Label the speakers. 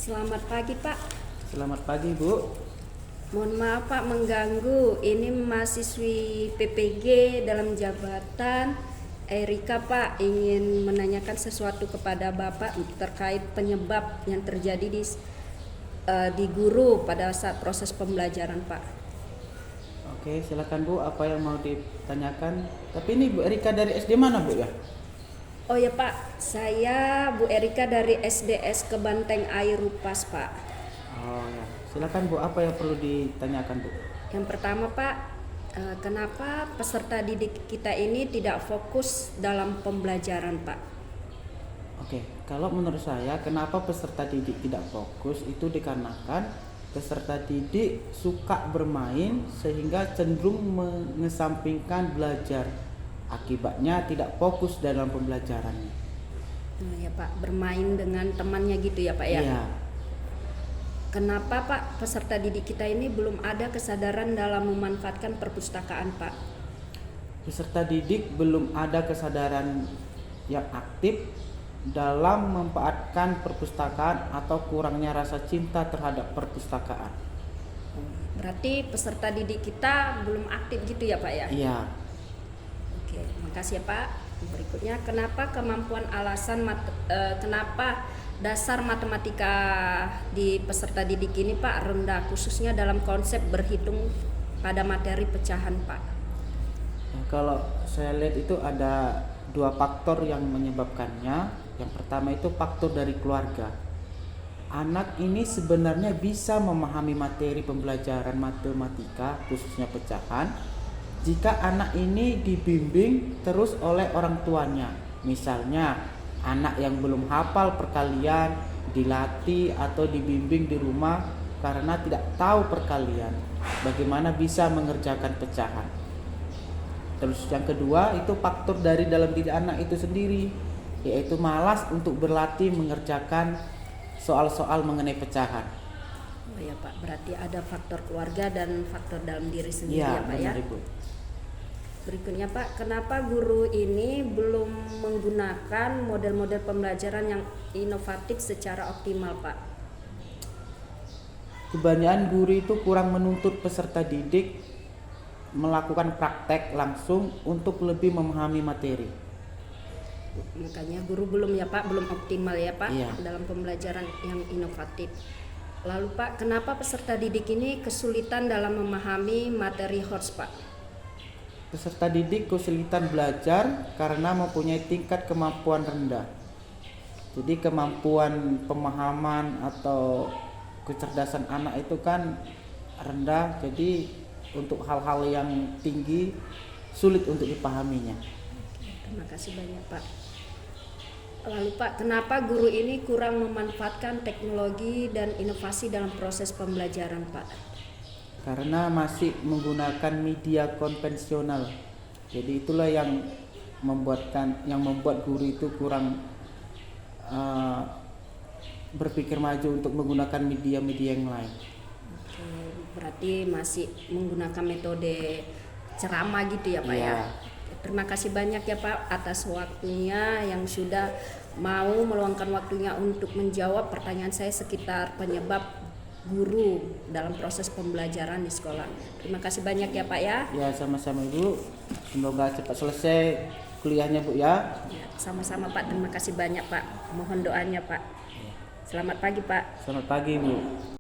Speaker 1: Selamat pagi Pak.
Speaker 2: Selamat pagi Bu.
Speaker 1: Mohon maaf Pak mengganggu. Ini mahasiswi PPG dalam jabatan Erika Pak, ingin menanyakan sesuatu kepada Bapak terkait penyebab yang terjadi di guru pada saat proses pembelajaran Pak.
Speaker 2: Oke, silakan Bu, apa yang mau ditanyakan? Tapi ini Bu Erika dari SD mana Bu ya?
Speaker 1: Oh ya Pak, saya Bu Erika dari SDS Kebanteng Air Rupas Pak.
Speaker 2: Oh ya, silakan Bu, apa yang perlu ditanyakan Bu?
Speaker 1: Yang pertama Pak, kenapa peserta didik kita ini tidak fokus dalam pembelajaran Pak?
Speaker 2: Oke, kalau menurut saya kenapa peserta didik tidak fokus itu dikarenakan peserta didik suka bermain sehingga cenderung mengesampingkan belajar. Akibatnya tidak fokus dalam pembelajarannya.
Speaker 1: Nah, ya Pak, bermain dengan temannya gitu ya Pak ya?
Speaker 2: Iya.
Speaker 1: Kenapa Pak peserta didik kita ini belum ada kesadaran dalam memanfaatkan perpustakaan Pak?
Speaker 2: Peserta didik belum ada kesadaran yang aktif dalam memanfaatkan perpustakaan atau kurangnya rasa cinta terhadap perpustakaan.
Speaker 1: Berarti peserta didik kita belum aktif gitu ya Pak ya?
Speaker 2: Iya.
Speaker 1: Oke, makasih ya Pak. Berikutnya, kenapa kenapa dasar matematika di peserta didik ini Pak rendah, khususnya dalam konsep berhitung pada materi pecahan Pak?
Speaker 2: Nah, kalau saya lihat itu ada dua faktor yang menyebabkannya. Yang pertama itu faktor dari keluarga. Anak ini sebenarnya bisa memahami materi pembelajaran matematika khususnya pecahan jika anak ini dibimbing terus oleh orang tuanya. Misalnya anak yang belum hafal perkalian dilatih atau dibimbing di rumah karena tidak tahu perkalian, bagaimana bisa mengerjakan pecahan. Terus yang kedua itu faktor dari dalam diri anak itu sendiri, yaitu malas untuk berlatih mengerjakan soal-soal mengenai pecahan.
Speaker 1: Oh ya Pak, berarti ada faktor keluarga dan faktor dalam diri sendiri
Speaker 2: Ya,
Speaker 1: ya Pak
Speaker 2: benar,
Speaker 1: ya?
Speaker 2: Ibu.
Speaker 1: Berikutnya Pak, kenapa guru ini belum menggunakan model-model pembelajaran yang inovatif secara optimal Pak?
Speaker 2: Kebanyakan guru itu kurang menuntut peserta didik melakukan praktek langsung untuk lebih memahami materi.
Speaker 1: Makanya guru belum ya Pak, belum optimal ya Pak
Speaker 2: Iya.
Speaker 1: dalam pembelajaran yang inovatif. Lalu Pak, kenapa peserta didik ini kesulitan dalam memahami materi HOTS Pak?
Speaker 2: Peserta didik kesulitan belajar karena mempunyai tingkat kemampuan rendah. Jadi kemampuan pemahaman atau kecerdasan anak itu kan rendah, jadi untuk hal-hal yang tinggi sulit untuk dipahaminya.
Speaker 1: Terima kasih banyak Pak. Lalu Pak, kenapa guru ini kurang memanfaatkan teknologi dan inovasi dalam proses pembelajaran Pak?
Speaker 2: Karena masih menggunakan media konvensional. Jadi itulah yang membuat guru itu kurang berpikir maju untuk menggunakan media-media yang lain.
Speaker 1: Oke, berarti masih menggunakan metode ceramah gitu ya Pak
Speaker 2: Iya.
Speaker 1: ya. Terima kasih banyak ya Pak atas waktunya yang sudah mau meluangkan waktunya untuk menjawab pertanyaan saya sekitar penyebab guru dalam proses pembelajaran di sekolah. Terima kasih banyak ya Pak ya.
Speaker 2: Ya, sama-sama Ibu. Semoga cepat selesai kuliahnya Bu ya.
Speaker 1: Ya, sama-sama Pak, terima kasih banyak Pak. Mohon doanya Pak. Selamat pagi Pak.
Speaker 2: Selamat pagi Bu.